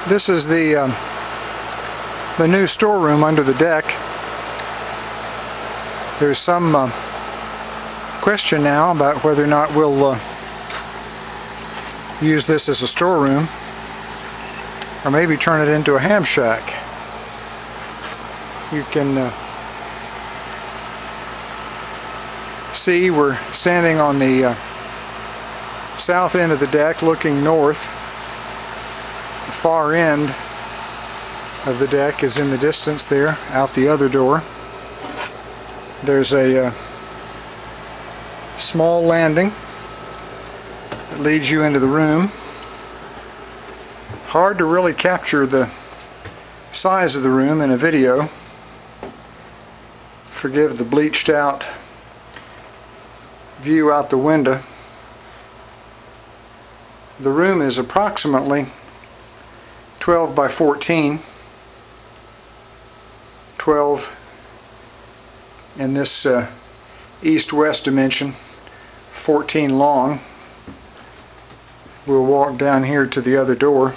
This is the new storeroom under the deck. There's some question now about whether or not we'll use this as a storeroom or maybe turn it into a ham shack. You can see we're standing on the south end of the deck looking north. The far end of the deck is in the distance there, out the other door. There's a small landing that leads you into the room. Hard to really capture the size of the room in a video. Forgive the bleached out view out the window. The room is approximately 12 by 14. 12 in this east-west dimension, 14 long. We'll walk down here to the other door.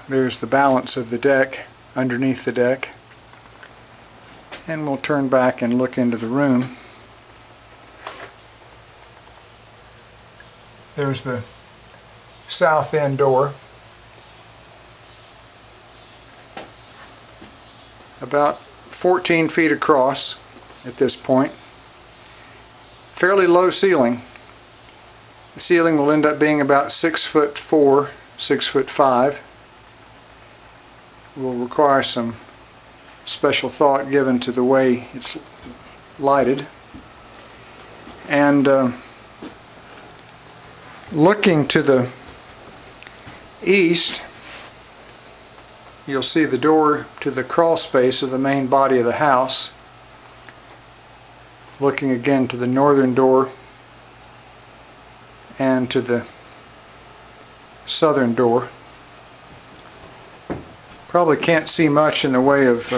There's the balance of the deck underneath the deck. And we'll turn back and look into the room. There's the south end door. About 14 feet across at this point. Fairly low ceiling. The ceiling will end up being about 6'4", 6'5". Will require some special thought given to the way it's lighted. And looking to the east, you'll see the door to the crawl space of the main body of the house. Looking again to the northern door and to the southern door. Probably can't see much in the way of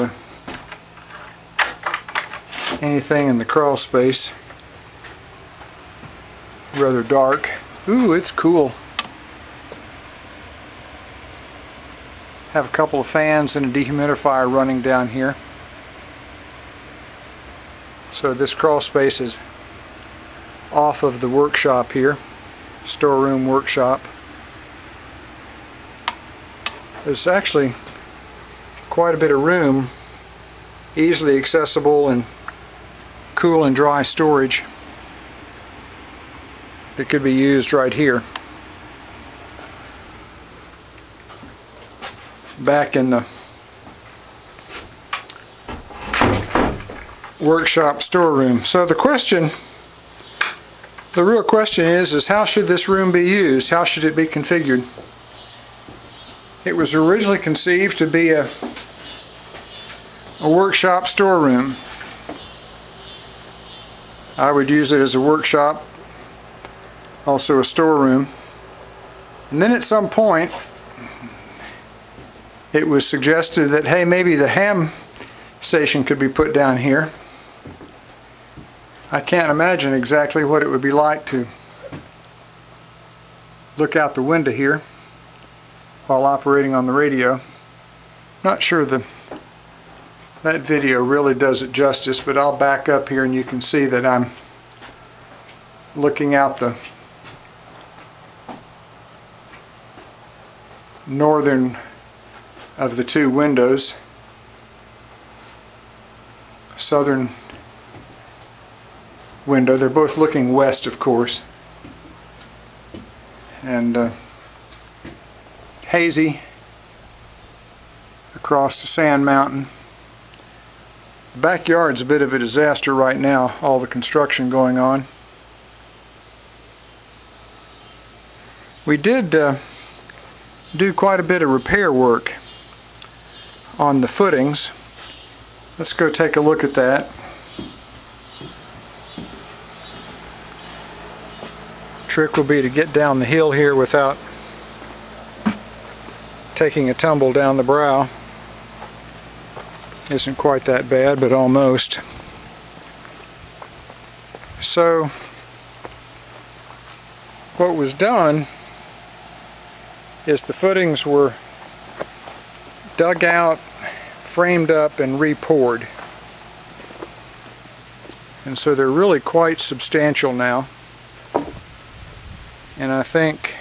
anything in the crawl space. Rather dark. Ooh, it's cool. Have a couple of fans and a dehumidifier running down here. So this crawl space is off of the workshop here, storeroom workshop. There's actually quite a bit of room, easily accessible and cool and dry storage that could be used right here. Back in the workshop storeroom. So the real question is how should this room be used? How should it be configured? It was originally conceived to be a workshop storeroom. I would use it as a workshop, also a storeroom. And then at some point it was suggested that, hey, maybe the ham station could be put down here. I can't imagine exactly what it would be like to look out the window here while operating on the radio. Not sure that video really does it justice, but I'll back up here and you can see that I'm looking out the northern of the two windows. Southern window. They're both looking west, of course. And hazy across the Sand Mountain. The backyard's a bit of a disaster right now, all the construction going on. We did do quite a bit of repair work on the footings. Let's go take a look at that. Trick will be to get down the hill here without taking a tumble down the brow. Isn't quite that bad, but almost. So what was done is the footings were dug out, framed up, and re-poured. And so they're really quite substantial now. And I think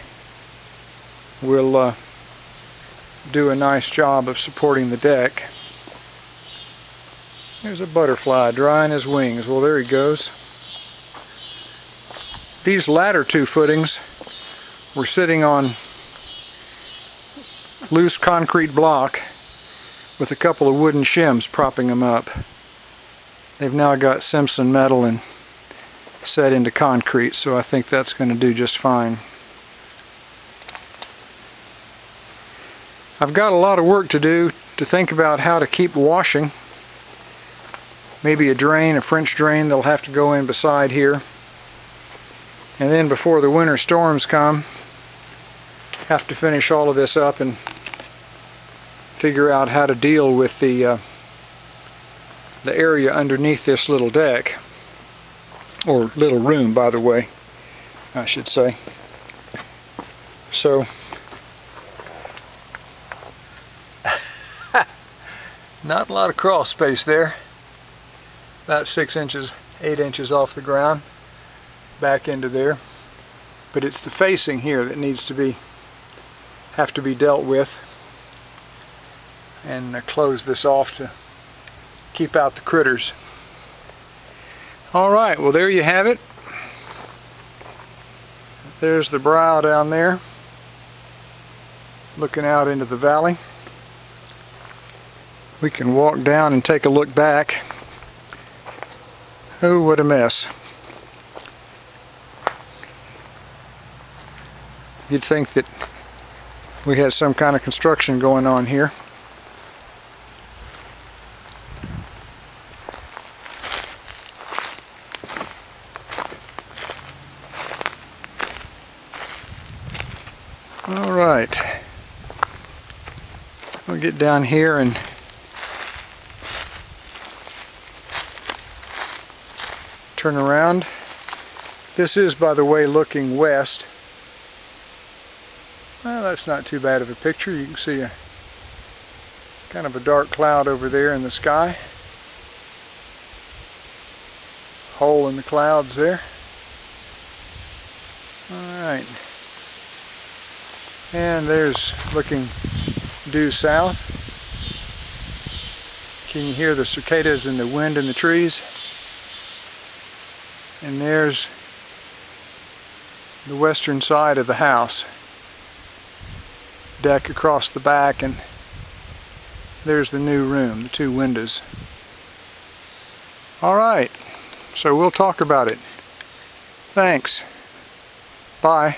we'll do a nice job of supporting the deck. There's a butterfly drying his wings. Well, there he goes. These latter two footings were sitting on loose concrete block with a couple of wooden shims propping them up. They've now got Simpson metal and set into concrete, so I think that's going to do just fine. I've got a lot of work to do to think about how to keep washing. Maybe a drain, a French drain that'll have to go in beside here. And then before the winter storms come, have to finish all of this up and figure out how to deal with the area underneath this little deck, or little room, by the way, I should say. So, not a lot of crawl space there. About 6 inches, 8 inches off the ground, back into there. But it's the facing here that needs to have to be dealt with, and close this off to keep out the critters. Alright, well there you have it. There's the brow down there, looking out into the valley. We can walk down and take a look back. Oh, what a mess. You'd think that we had some kind of construction going on here. Alright, we'll get down here and turn around. This is, by the way, looking west. Well, that's not too bad of a picture. You can see a kind of a dark cloud over there in the sky. Hole in the clouds there. Alright. And there's looking due south. Can you hear the cicadas and the wind in the trees? And there's the western side of the house. Deck across the back, and there's the new room, the two windows. Alright, so we'll talk about it. Thanks. Bye.